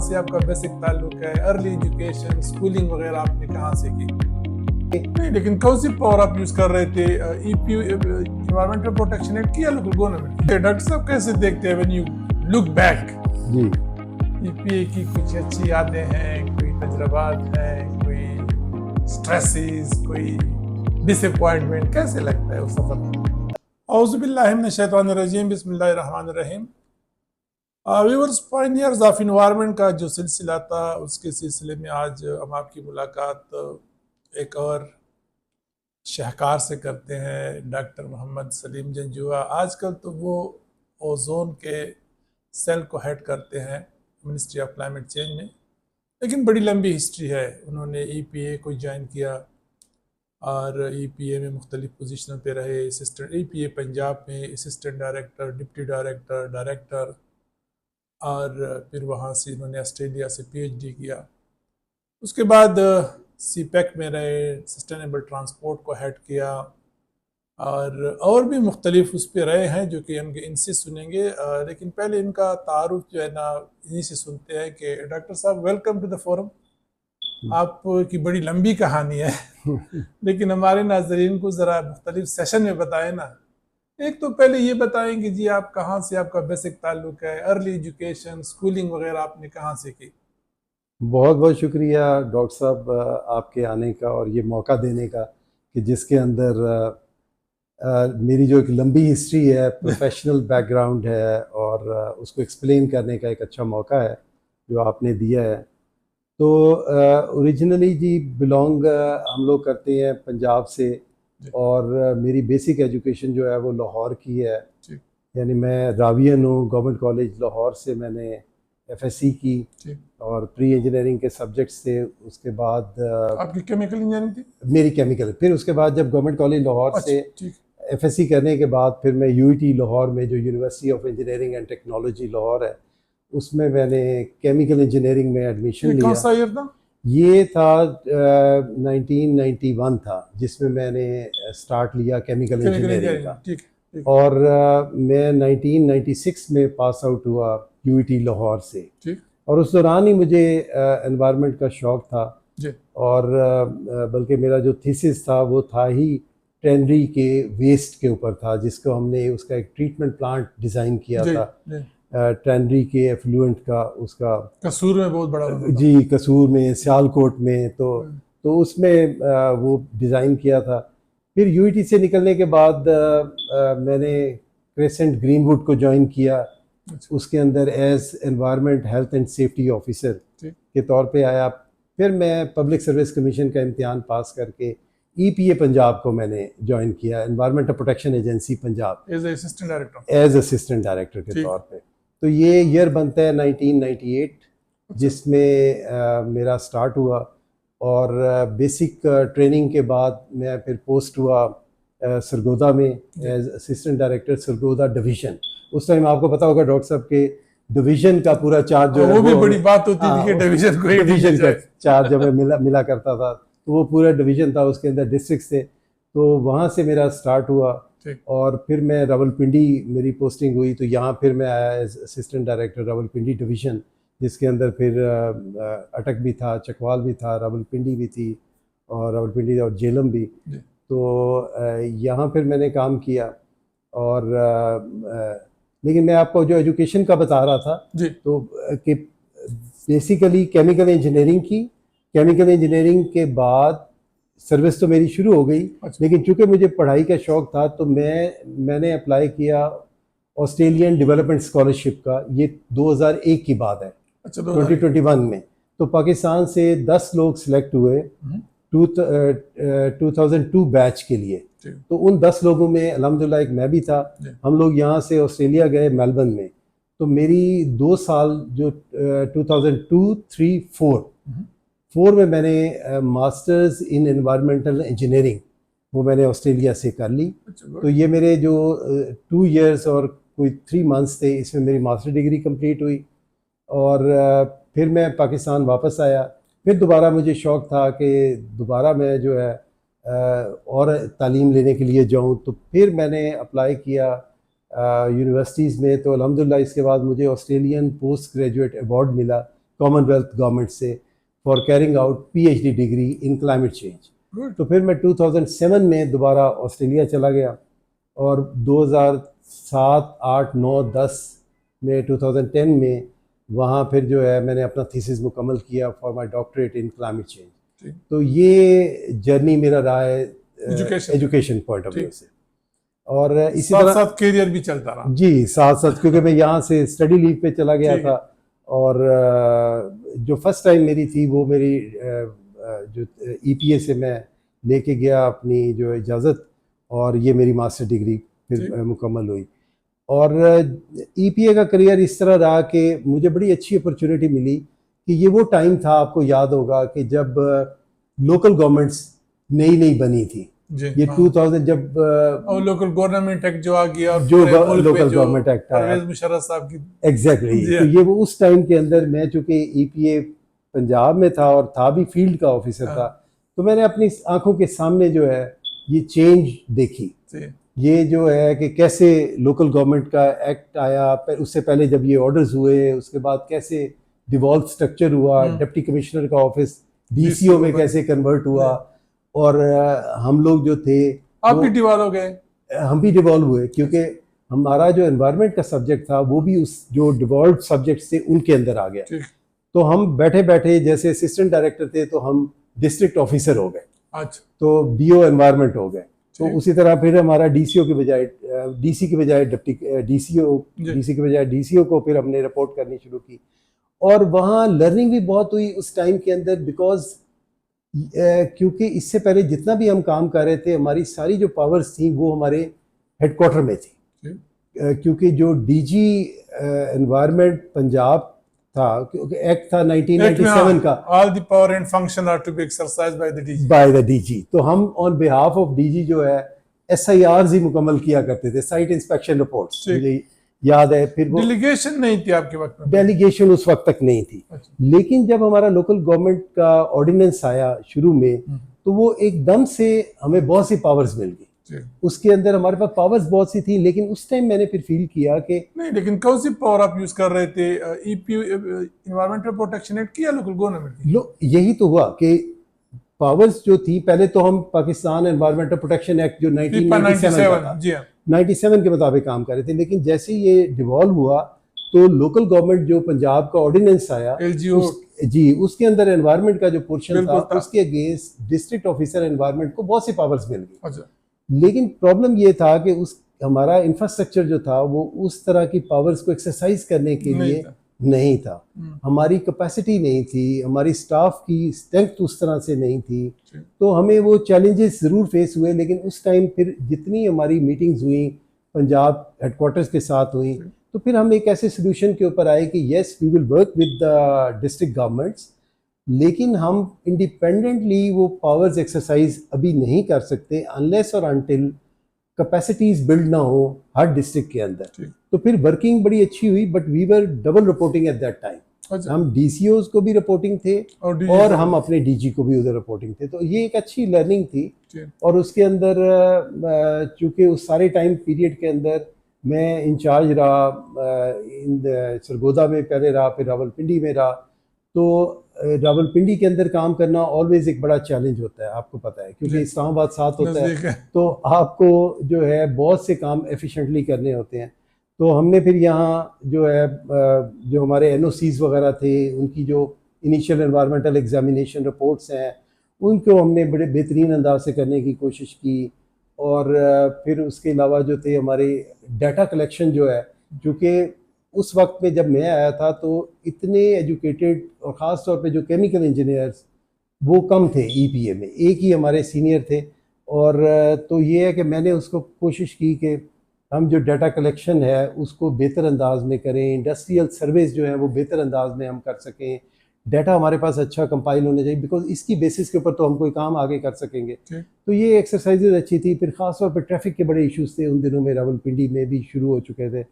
से आपका बेसिक ताल्लुक है, अर्ली एजुकेशन, स्कूलिंग वगैरह आपने कहाँ से की? नहीं, लेकिन कौन सी पावर आप यूज कर रहे थे? ईपी, एनवायरमेंटल प्रोटेक्शन एक्ट की या लोकल गवर्नमेंट? डॉक्टर साहब कैसे देखते हैं व्हेन यू लुक बैक? जी, ईपीए की कुछ अच्छी यादें हैं, कोई तजुर्बात हैं, कोई स्ट्रेसेस, कोई डिसअपॉइंटमेंट, कैसे लगता है उस सफर? औज़ु बिल्लाहि मिनश शैतानिर रजीम, बिस्मिल्लाहिर रहमानिर रहीम। व्यूअर्स, पायनियर्स ऑफ इन्वायरमेंट का जो सिलसिला था, उसके सिलसिले में आज हम आपकी मुलाकात एक और शाहकार से करते हैं, डॉक्टर मोहम्मद सलीम जंजुआ। आजकल तो वो ओजोन के सेल को हेड करते हैं मिनिस्ट्री ऑफ क्लाइमेट चेंज में, लेकिन बड़ी लंबी हिस्ट्री है। उन्होंने ईपीए को ज्वाइन किया और ईपीए में मुख्तलिफ पोजीशन पे रहे। असिस्टेंट ईपीए पंजाब में assistant director, deputy director, director, और फिर वहाँ से इन्होंने ऑस्ट्रेलिया से पीएचडी किया। उसके बाद सीपैक में रहे, सस्टेनेबल ट्रांसपोर्ट को हेड किया, और भी मुख्तलिफ उस पर रहे हैं जो कि हम इनसे सुनेंगे। लेकिन पहले इनका तारुफ जो है ना, इन्हीं से सुनते हैं कि डॉक्टर साहब, वेलकम टू द फोरम। आपकी बड़ी लंबी कहानी है लेकिन हमारे नाजरीन को ज़रा मुख्तलिफ सेशन में बताएं ना। एक तो पहले ये बताएं कि जी आप कहाँ से, आपका बेसिक ताल्लुक है, अर्ली एजुकेशन, स्कूलिंग वगैरह आपने कहाँ से की? बहुत बहुत शुक्रिया डॉक्टर साहब आपके आने का और ये मौका देने का कि जिसके अंदर मेरी जो एक लंबी हिस्ट्री है, प्रोफेशनल बैकग्राउंड है, और उसको एक्सप्लेन करने का एक अच्छा मौका है जो आपने दिया है। तो ओरिजिनली जी बिलोंग हम लोग करते हैं पंजाब से, और मेरी बेसिक एजुकेशन जो है वो लाहौर की है। यानी मैं रावियन हूँ। गवर्नमेंट कॉलेज लाहौर से मैंने एफएससी की और प्री इंजीनियरिंग के सब्जेक्ट्स थे। उसके बाद आपकी केमिकल इंजीनियरिंग थी? मेरी केमिकल। फिर उसके बाद जब गवर्नमेंट कॉलेज लाहौर से एफएससी करने के बाद फिर मैं यूईटी लाहौर में, जो university of engineering and technology Lahore है, उसमें मैंने केमिकल इंजीनियरिंग में एडमिशन लिया। कौन सा ईयर था? ये था 1991 था, जिसमें मैंने स्टार्ट लिया केमिकल इंजीनियरिंग का। और मैं 1996 में पास आउट हुआ यूईटी लाहौर से। और उस दौरान ही मुझे एनवायरनमेंट का शौक था, और बल्कि मेरा जो थीसिस था वो था ही टैनरी के वेस्ट के ऊपर था, जिसको हमने उसका एक ट्रीटमेंट प्लांट डिज़ाइन किया था टैनरी के एफ्लुएंट का, उसका कसूर में बहुत बड़ा जी, कसूर में, सियालकोट में। तो उसमें वो डिज़ाइन किया था। फिर यूईटी से निकलने के बाद मैंने क्रेसेंट ग्रीनवुड को ज्वाइन किया। उसके अंदर as environment health and safety officer के तौर पे आया। फिर मैं पब्लिक सर्विस कमीशन का इम्तिहान पास करके ईपीए पंजाब को मैंने ज्वाइन किया, Environmental Protection Agency Punjab, as assistant director के तौर पे। तो ये ईयर बनता है 1998, जिसमें मेरा स्टार्ट हुआ। और बेसिक ट्रेनिंग के बाद मैं फिर पोस्ट हुआ सरगोदा में as assistant director, Sargodha division. उस टाइम आपको पता होगा डॉक्टर साहब के डिवीज़न का पूरा चार्ज जो है वो भी बड़ी बात होती थी कि डिवीज़न का चार्ज हमें मिला करता था। तो वो पूरा डिवीज़न था, उसके अंदर डिस्ट्रिक्ट थे। तो वहाँ से मेरा स्टार्ट हुआ, और फिर मैं रावलपिंडी मेरी पोस्टिंग हुई। तो यहाँ फिर मैं आया as assistant director Rawalpindi division, जिसके अंदर फिर अटक भी था, चकवाल भी था, रावलपिंडी भी थी, और रावलपिंडी और जेलम भी। तो यहाँ फिर मैंने काम किया। और लेकिन मैं आपको जो एजुकेशन का बता रहा था, तो कि बेसिकली केमिकल इंजीनियरिंग की। केमिकल इंजीनियरिंग के बाद सर्विस तो मेरी शुरू हो गई। लेकिन चूंकि मुझे पढ़ाई का शौक था, तो मैंने अप्लाई किया ऑस्ट्रेलियन डेवलपमेंट स्कॉलरशिप का। ये 2001 की बात है। 2021 में तो पाकिस्तान से 10 लोग सिलेक्ट हुए 2002 बैच के लिए। तो उन 10 लोगों में अल्हम्दुलिल्लाह एक मैं भी था। हम लोग यहाँ से ऑस्ट्रेलिया गए, मेलबर्न में। तो मेरी 2 साल जो 2002, 3, 4 में मैंने मास्टर्स इन एनवायरमेंटल इंजीनियरिंग वो मैंने ऑस्ट्रेलिया से कर ली। तो ये मेरे जो 2 इयर्स और कोई 3 मंथ्स थे, इसमें मेरी मास्टर डिग्री कंप्लीट हुई। और फिर मैं पाकिस्तान वापस आया। फिर दोबारा मुझे शौक़ था कि दोबारा मैं जो है और तालीम लेने के लिए जाऊं। तो फिर मैंने अप्लाई किया यूनिवर्सिटीज़ में। तो अल्हम्दुलिल्लाह इसके बाद मुझे ऑस्ट्रेलियन पोस्ट ग्रेजुएट अवार्ड मिला, कॉमनवेल्थ गवर्नमेंट से for carrying out PhD degree in climate change. Good. तो फिर मैं 2007 में दोबारा ऑस्ट्रेलिया चला गया और 2007, 8, 9, 10 में 2010 में वहाँ फिर जो है मैंने अपना थीसिस मुकम्मल किया for my doctorate in climate change. तो ये जर्नी मेरा रहा है एजुकेशन पॉइंट ऑफ व्यू से। और इसी तरह साथ करियर भी चलता रहा। जी, साथ साथ, क्योंकि मैं यहाँ से स्टडी लीव पे चला गया था और जो फर्स्ट टाइम मेरी थी वो मेरी जो EPA से मैं लेके गया अपनी जो इजाज़त, और ये मेरी मास्टर डिग्री फिर मुकम्मल हुई। और EPA का करियर इस तरह रहा कि मुझे बड़ी अच्छी अपॉर्चुनिटी मिली कि ये वो टाइम था, आपको याद होगा कि जब लोकल गवर्नमेंट्स नई नई बनी थी। ये 2000 जब और लोकल गवर्नमेंट एक्ट जो आ गया और जो लोकल गवर्नमेंट एक्ट आया, परवेज मुशर्रफ साहब की, एग्जैक्टली। तो ये वो उस टाइम के अंदर मैं चूंकि EPA पंजाब में था और था भी फील्ड का ऑफिसर था, तो मैंने अपनी आंखों के सामने जो है ये चेंज देखी। ये जो है कि कैसे लोकल गवर्नमेंट का एक्ट आया, उससे पहले जब ये ऑर्डर्स हुए, उसके बाद कैसे डिवॉल्व स्ट्रक्चर हुआ, डिप्टी कमिश्नर का ऑफिस DCO में कैसे कन्वर्ट हुआ, और हम लोग जो थे आप भी डिवॉल्व हो गए। हम भी डिवॉल्व हुए, क्योंकि हमारा जो एनवायरनमेंट का सब्जेक्ट था वो भी उस जो डिवॉल्व सब्जेक्ट थे उनके अंदर आ गया। तो हम बैठे बैठे जैसे असिस्टेंट डायरेक्टर थे तो हम डिस्ट्रिक्ट ऑफिसर हो गए। अच्छा। तो BO एनवायरनमेंट हो गए। तो उसी तरह फिर हमारा DCO के बजाय DC के बजाय डिप्टी DC के बजाय DCO को फिर हमने रिपोर्ट करनी शुरू की। और वहाँ लर्निंग भी बहुत हुई उस टाइम के अंदर, बिकॉज क्योंकि इससे पहले जितना भी हम काम कर रहे थे, हमारी सारी जो पावर्स थी वो हमारे हेडक्वार्टर में थी। क्योंकि जो DG एनवायरनमेंट पंजाब था, क्योंकि एक्ट था 1997 का, all the power and function are to be exercised by the DG। तो हम ऑन बिहाफ ऑफ DG जो है SIRs ही मुकम्मल किया करते थे, साइट इंस्पेक्शन रिपोर्ट्स, मुझे याद है। फिर वो डेलीगेशन नहीं थी आपके वक्त में? डेलीगेशन उस वक्त तक नहीं थी। लेकिन जब हमारा लोकल गवर्नमेंट का ऑर्डिनेंस आया शुरू में, तो वो एकदम से हमें बहुत सी पावर्स मिल गई। उसके अंदर हमारे पास पावर्स बहुत सी थी, लेकिन उस टाइम मैंने फिर फील किया कि नहीं, लेकिन कौन सी पावर आप यूज कर रहे थे? एनवायरमेंटल प्रोटेक्शन एक्ट की या लोकल गवर्नमेंट की? यही तो हुआ कि पावर्स जो थी, पहले तो हम पाकिस्तान एनवायरमेंटल प्रोटेक्शन एक्ट जो 1997 के मुताबिक काम कर रहे थे, लेकिन जैसे ही ये डिवॉल्व हुआ तो लोकल गवर्नमेंट जो पंजाब का ऑर्डिनेंस आया, LGO, जी, उसके अंदर एनवायरनमेंट का जो पोर्शन था उसके अगेंस्ट डिस्ट्रिक्ट ऑफिसर एनवायरनमेंट को बहुत सी पावर्स मिल गई। अच्छा। लेकिन प्रॉब्लम ये था कि उस हमारा इंफ्रास्ट्रक्चर जो था वो उस तरह की पावर्स को एक्सरसाइज करने के लिए नहीं था। हमारी कैपेसिटी नहीं थी, हमारी स्टाफ की स्ट्रेंथ उस तरह से नहीं थी। तो हमें वो चैलेंजेस ज़रूर फेस हुए, लेकिन उस टाइम फिर जितनी हमारी मीटिंग्स हुई पंजाब हेडक्वार्टर्स के साथ हुई, तो फिर हम एक ऐसे सोल्यूशन के ऊपर आए कि yes we will work with the district governments, लेकिन हम इंडिपेंडेंटली वो पावर्स एक्सरसाइज अभी नहीं कर सकते अनलेस और अनटिल कैपेसिटीज बिल्ड ना हो हर डिस्ट्रिक्ट के अंदर। तो फिर वर्किंग बड़ी अच्छी हुई, but we were double reporting at that time. हम DCOs को भी रिपोर्टिंग थे और हम अपने DG को भी उधर रिपोर्टिंग थे। तो ये एक अच्छी लर्निंग थी। और उसके अंदर चूंकि उस सारे टाइम पीरियड के अंदर मैं इंचार्ज रहा, सरगोदा में पहले रहा, फिर रावलपिंडी में रहा। तो रावलपिंडी के अंदर काम करना ऑलवेज एक बड़ा चैलेंज होता है, आपको पता है, क्योंकि इस्लामाबाद साथ होता है, तो आपको जो है बहुत से काम एफिशिएंटली करने होते हैं। तो हमने फिर यहाँ जो है जो हमारे NOCs वगैरह थे, उनकी जो इनिशियल एनवायरमेंटल एग्जामिनेशन रिपोर्ट्स हैं, उनको हमने बड़े बेहतरीन अंदाज से करने की कोशिश की। और फिर उसके अलावा जो थे हमारे डाटा कलेक्शन जो है, क्योंकि उस वक्त में जब मैं आया था तो इतने एजुकेटेड और ख़ास तौर पे जो केमिकल इंजीनियर्स वो कम थे EPA में, एक ही हमारे सीनियर थे। और तो ये है कि मैंने उसको कोशिश की कि हम जो डाटा कलेक्शन है उसको बेहतर अंदाज में करें, इंडस्ट्रियल सर्वेस जो है वो बेहतर अंदाज में हम कर सकें, डाटा हमारे पास अच्छा कंपाइल होना चाहिए, बिकॉज इसकी बेसिस के ऊपर तो हम कोई काम आगे कर सकेंगे। तो ये एक्सरसाइजेज अच्छी थी। फिर ख़ास तौर पर ट्रैफिक के बड़े इश्यूज थे उन दिनों में, रावलपिंडी में भी शुरू हो चुके थे।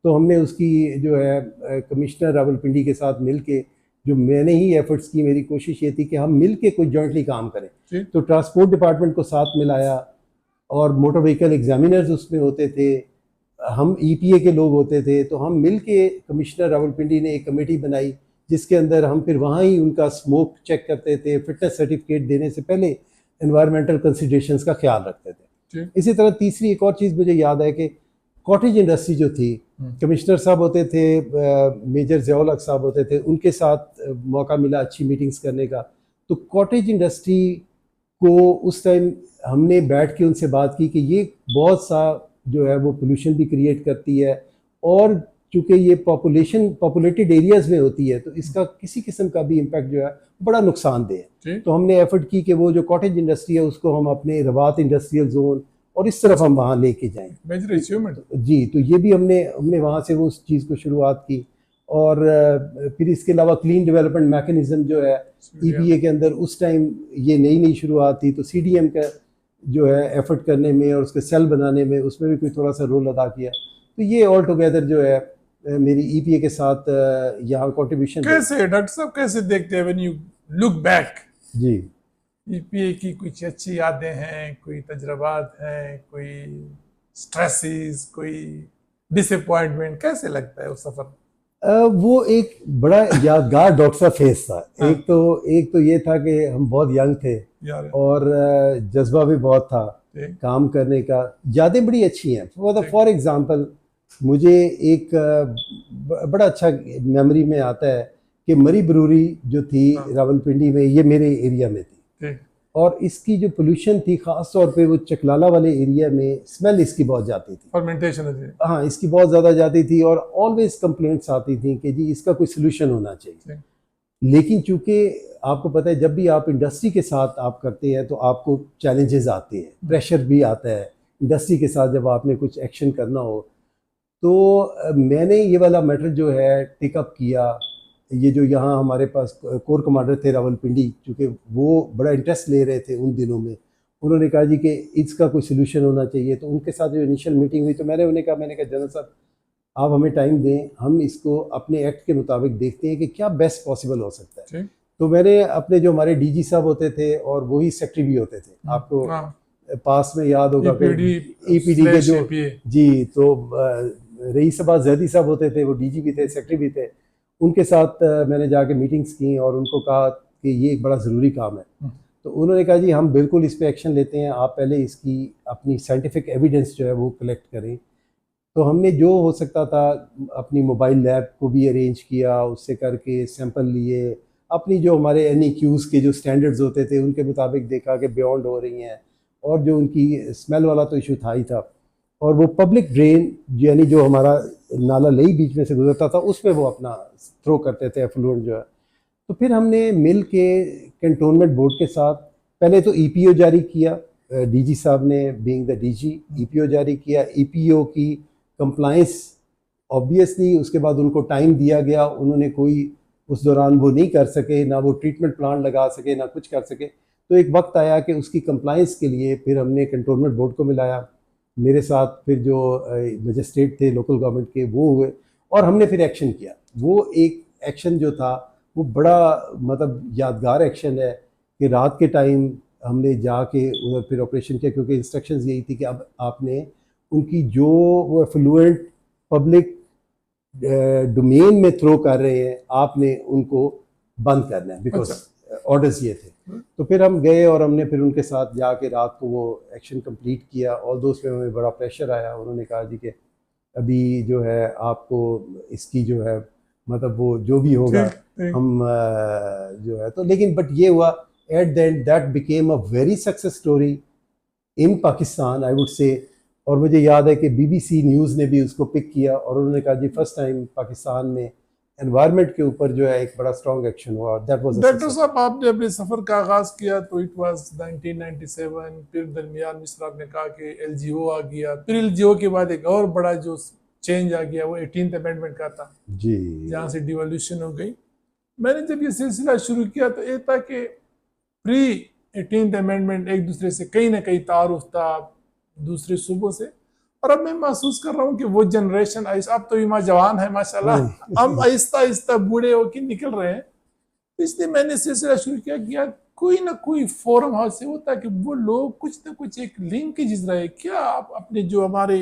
तो हमने उसकी जो है कमिश्नर रावलपिंडी के साथ मिल के, जो मैंने ही एफर्ट्स की, मेरी कोशिश ये थी कि हम मिल के कोई जॉइंटली काम करें। तो ट्रांसपोर्ट डिपार्टमेंट को साथ मिलाया और मोटर व्हीकल एग्जामिनर्स उसमें होते थे, हम EPA के लोग होते थे। तो हम मिल के, कमिश्नर रावलपिंडी ने एक कमेटी बनाई जिसके अंदर हम फिर वहाँ ही उनका स्मोक चेक करते थे, फिटनेस सर्टिफिकेट देने से पहले एनवायरमेंटल कंसिडरेशंस का ख्याल रखते थे। इसी तरह तीसरी एक और चीज़ मुझे याद है कि कॉटेज इंडस्ट्री जो थी, कमिश्नर साहब होते थे, मेजर ज़ियाउल हक साहब होते थे, उनके साथ मौका मिला अच्छी मीटिंग्स करने का। तो कॉटेज इंडस्ट्री को उस टाइम हमने बैठ के उनसे बात की कि ये बहुत सा जो है वो पोल्यूशन भी क्रिएट करती है, और चूँकि ये पॉपुलेटेड एरियाज़ में होती है तो इसका किसी किस्म का भी इम्पैक्ट जो है बड़ा नुकसानदेह है। तो हमने एफर्ट की कि वो जो कॉटेज इंडस्ट्री है उसको हम अपने रवात इंडस्ट्रियल जोन और इस तरफ हम वहाँ लेके जाएं। मेजर अचीवमेंट जी, तो ये भी हमने वहाँ से वो उस चीज़ को शुरुआत की। और फिर इसके अलावा क्लीन डेवलपमेंट मैकेनिज्म जो है ईपीए के अंदर उस टाइम ये नई शुरुआत थी, तो सीडीएम का जो है एफर्ट करने में और उसके सेल बनाने में उसमें भी कोई थोड़ा सा रोल अदा किया। तो ये ऑल टुगेदर जो है मेरी ईपीए के साथ यहाँ कंट्रीब्यूशन। कैसे डॉक्टर साहब कैसे देखते हैं व्हेन यू लुक बैक? जी, ईपीए की कुछ अच्छी यादें हैं, कोई तजर्बात हैं, कोई स्ट्रेसेस, कोई डिसअपॉइंटमेंट, कैसे लगता है उस सफर? वो एक बड़ा यादगार डॉक्टर साहब फेस था। हाँ। एक तो ये था कि हम बहुत यंग थे यार और जज्बा भी बहुत था काम करने का। यादें बड़ी अच्छी हैं। फॉर एग्जांपल मुझे एक बड़ा अच्छा मेमोरी में आता है कि मरी ब्रूरी जो थी रावलपिंडी में, ये मेरे एरिया में थी, और इसकी जो पोल्यूशन थी ख़ास तौर पे वो चकलाला वाले एरिया में स्मेल इसकी बहुत जाती थी, फर्मेंटेशन। हाँ, इसकी बहुत ज़्यादा जाती थी और ऑलवेज कंप्लेंट्स आती थी कि जी इसका कोई सोल्यूशन होना चाहिए। लेकिन चूंकि आपको पता है जब भी आप इंडस्ट्री के साथ आप करते हैं तो आपको चैलेंजेस आते हैं, प्रेशर भी आता है इंडस्ट्री के साथ जब आपने कुछ एक्शन करना हो। तो मैंने ये वाला मैटर जो है टेकअप किया। ये जो यहाँ हमारे पास कोर कमांडर थे रावलपिंडी, चूँकि वो बड़ा इंटरेस्ट ले रहे थे उन दिनों में, उन्होंने कहा जी कि इसका कोई सोल्यूशन होना चाहिए। तो उनके साथ जो इनिशियल मीटिंग हुई तो मैंने कहा जनरल साहब आप हमें टाइम दें, हम इसको अपने एक्ट के मुताबिक देखते हैं कि क्या बेस्ट पॉसिबल हो सकता है। तो मैंने अपने जो हमारे डीजी साहब होते थे और वही सेक्रेटरी भी होते थे, आपको पास में याद होगा ईपीडी के जो जी, तो रईसबा जैदी साहब होते थे, वो डीजी भी थे, सेक्रेटरी भी थे। उनके साथ मैंने जाके मीटिंग्स की और उनको कहा कि ये एक बड़ा ज़रूरी काम है। तो उन्होंने कहा जी हम बिल्कुल इस पर एक्शन लेते हैं, आप पहले इसकी अपनी साइंटिफिक एविडेंस जो है वो कलेक्ट करें। तो हमने जो हो सकता था अपनी मोबाइल लैब को भी अरेंज किया, उससे करके सैंपल लिए, अपनी जो हमारे NEQs के जो स्टैंडर्ड्स होते थे उनके मुताबिक देखा कि बियॉन्ड हो रही हैं, और जो उनकी स्मेल वाला तो इशू था ही था। और वो पब्लिक ड्रेन यानी जो हमारा नाला लई बीच में से गुजरता था उसमें वो अपना थ्रो करते थे एफ्लुएंट जो है। तो फिर हमने मिल के कैंटोनमेंट बोर्ड के साथ पहले तो EPO जारी किया, डीजी साहब ने बीइंग द डीजी EPO जारी किया। EPO की कंप्लाइंस ऑब्वियसली उसके बाद उनको टाइम दिया गया, उन्होंने कोई उस दौरान वो नहीं कर सके, ना वो ट्रीटमेंट प्लांट लगा सके, ना कुछ कर सके। तो एक वक्त आया कि उसकी कंप्लाइंस के लिए फिर हमने कैंटोनमेंट बोर्ड को मिलाया, मेरे साथ फिर जो मजिस्ट्रेट थे लोकल गवर्नमेंट के वो हुए, और हमने फिर एक्शन किया। वो एक एक्शन जो था वो बड़ा मतलब यादगार एक्शन है कि रात के टाइम हमने जाके उधर फिर ऑपरेशन किया, क्योंकि इंस्ट्रक्शंस यही थी कि अब आपने उनकी जो वो एफ्लुएंट पब्लिक डोमेन में थ्रो कर रहे हैं आपने उनको बंद करना है, बिकॉज ऑर्डर्स ये थे। तो फिर हम गए और हमने फिर उनके साथ जाके रात को वो एक्शन कंप्लीट किया। और दोस्त में हमें बड़ा प्रेशर आया, उन्होंने कहा जी कि अभी जो है आपको इसकी जो है मतलब वो जो भी होगा हम जो है तो, लेकिन बट ये हुआ at the end that became a very success story in Pakistan I would say. और मुझे याद है कि BBC न्यूज़ ने भी उसको पिक किया और उन्होंने कहा जी फर्स्ट टाइम पाकिस्तान में एनवायरनमेंट के ऊपर जो है एक बड़ा स्ट्रॉन्ग एक्शन हुआ। दैट वाज डॉक्टर साहब आपने अपने सफ़र का आगाज़ किया तो इट वाज 1997, फिर दरमियान में आपने कहा कि LGO आ गया, फिर LGO के बाद एक और बड़ा जो चेंज आ गया वो 18th अमेंडमेंट का था जी, जहाँ से डिवोल्यूशन हो गई। मैंने जब ये सिलसिला शुरू किया तो ये था कि प्री 18th अमेंडमेंट एक दूसरे से कहीं ना कहीं तारुफ था दूसरे सूबों से, और अब मैं महसूस कर रहा हूँ कि वो जनरेशन अब तो इमा जवान है माशाल्लाह, हम आहिस्ता आहिस्ता बूढ़े होकर निकल रहे हैं। तो इसलिए मैंने सिलसिला शुरू किया कि यार कोई ना कोई फोरम हाउस से होता है कि वो लोग कुछ ना कुछ एक लिंकेज रहे, क्या आप अपने जो हमारे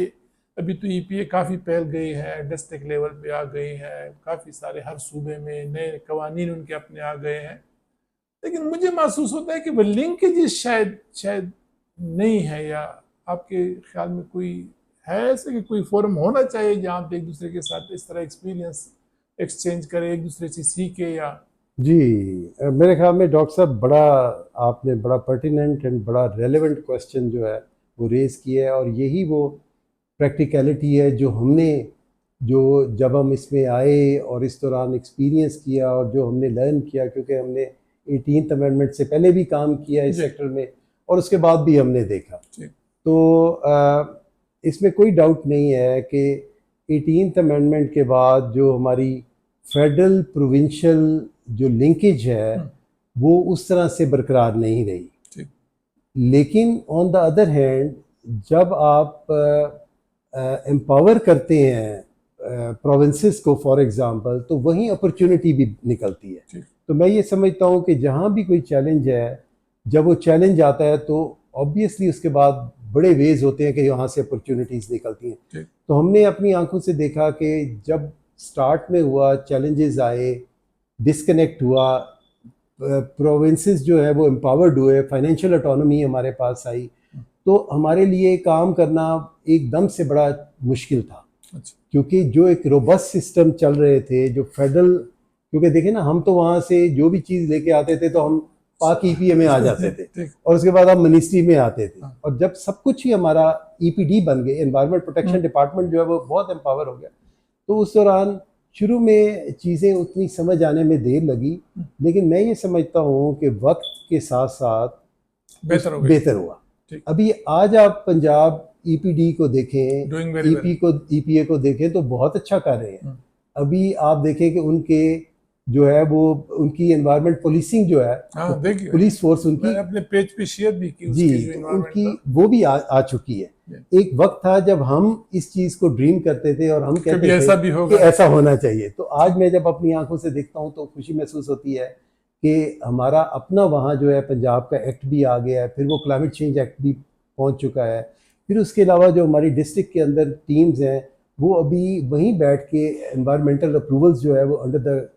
अभी तो ईपीए काफ़ी फैल गई है, डिस्ट्रिक्ट लेवल पे आ गई है, काफ़ी सारे हर सूबे में नए कवानीन उनके अपने आ गए हैं। लेकिन मुझे महसूस होता है कि वो लिंकेजेस शायद शायद नहीं है, या आपके ख्याल में कोई है ऐसे कि कोई फोरम होना चाहिए जहाँ पे एक दूसरे के साथ इस तरह एक्सपीरियंस एक्सचेंज करे, एक दूसरे से सीखे? या जी, मेरे ख्याल में डॉक्टर साहब आपने बड़ा पर्टिनेंट एंड बड़ा रेलेवेंट क्वेश्चन जो है वो रेज किया है, और यही वो प्रैक्टिकलिटी है जो जब हम इसमें आए और इस दौरान एक्सपीरियंस किया और जो हमने लर्न किया, क्योंकि हमने 18th अमेंडमेंट से पहले भी काम किया इस सेक्टर में और उसके बाद भी हमने देखा। तो इसमें कोई डाउट नहीं है कि 18th अमेंडमेंट के बाद जो हमारी फेडरल प्रोविंशियल जो लिंकेज है वो उस तरह से बरकरार नहीं रही। लेकिन ऑन द अदर हैंड जब आप एम्पावर करते हैं प्रोविंसेस को फॉर एग्जांपल, तो वहीं अपॉर्चुनिटी भी निकलती है। तो मैं ये समझता हूँ कि जहाँ भी कोई चैलेंज है, जब वो चैलेंज आता है तो ऑब्वियसली उसके बाद बड़े वेज होते हैं कि यहाँ से अपॉर्चुनिटीज़ निकलती हैं। तो हमने अपनी आंखों से देखा कि जब स्टार्ट में हुआ, चैलेंजेस आए, डिस्कनेक्ट हुआ, प्रोविंसेस जो है वो एम्पावर्ड हुए, फाइनेंशियल ऑटोनॉमी हमारे पास आई, तो हमारे लिए काम करना एकदम से बड़ा मुश्किल था। क्योंकि जो एक रोबस्ट सिस्टम चल रहे थे, जो फेडरल, क्योंकि देखें ना, हम तो वहाँ से जो भी चीज़ लेके आते थे तो हम पाक ईपीए में आ जाते थे और उसके बाद हम मिनिस्ट्री में आते थे, और जब सब कुछ ही हमारा ईपीडी बन गए, एनवायरनमेंट प्रोटेक्शन डिपार्टमेंट जो है वो बहुत एम्पावर हो गया, तो उस दौरान शुरू में चीज़ें उतनी समझ आने में देर लगी। लेकिन मैं ये समझता हूँ कि वक्त के साथ साथ बेहतर हुआ। अभी आज आप पंजाब ईपीडी को देखें, ईपीए को देखें तो बहुत अच्छा कर रहे हैं। अभी आप देखें कि उनके जो है वो उनकी एनवायरनमेंट पुलिसिंग जो है, पुलिस फोर्स उनकी अपने पेज पे शेयर भी की जी, उनकी वो भी आ चुकी है। एक वक्त था जब हम इस चीज को ड्रीम करते थे और हम कहते थे कि ऐसा होना चाहिए। तो आज मैं जब अपनी आंखों से देखता हूँ तो खुशी महसूस होती है कि हमारा अपना वहाँ जो है पंजाब का एक्ट भी आ गया है, फिर वो क्लाइमेट चेंज एक्ट भी पहुँच चुका है। फिर उसके अलावा जो हमारी डिस्ट्रिक्ट के अंदर टीम्स हैं वो अभी वहीं बैठ के एनवायरमेंटल अप्रूवल्स जो है वो under the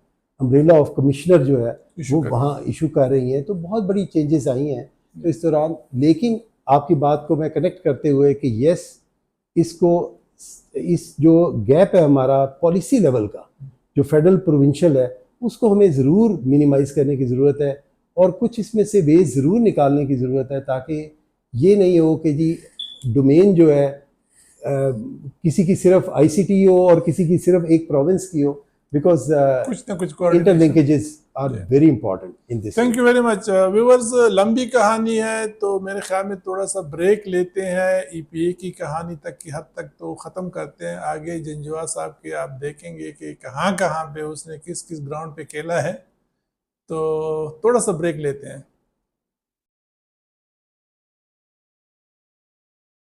umbrella of commissioner जो है वो वहाँ इशू कर रही हैं। तो बहुत बड़ी चेंजेस आई हैं तो इस दौरान। लेकिन आपकी बात को मैं कनेक्ट करते हुए कि यस, इस जो गैप है हमारा पॉलिसी लेवल का, जो फेडरल प्रोविंशियल है, उसको हमें ज़रूर मिनिमाइज़ करने की ज़रूरत है और कुछ इसमें से वे ज़रूर निकालने की ज़रूरत है, ताकि ये नहीं हो कि जी डोमेन जो है किसी की सिर्फ आईसीटी हो और किसी की सिर्फ एक प्रोविंस की हो, बिकॉज कुछ ना कुछ interlinkages are very important in this. Thank you very much viewers. लंबी कहानी है तो मेरे ख्याल में थोड़ा सा ब्रेक लेते हैं, ईपीए की कहानी तक की हद तक तो ख़त्म करते हैं। आगे जंजुआ साहब के आप देखेंगे कि कहाँ कहाँ पे उसने किस किस ग्राउंड पे खेला है, तो थोड़ा सा ब्रेक लेते हैं।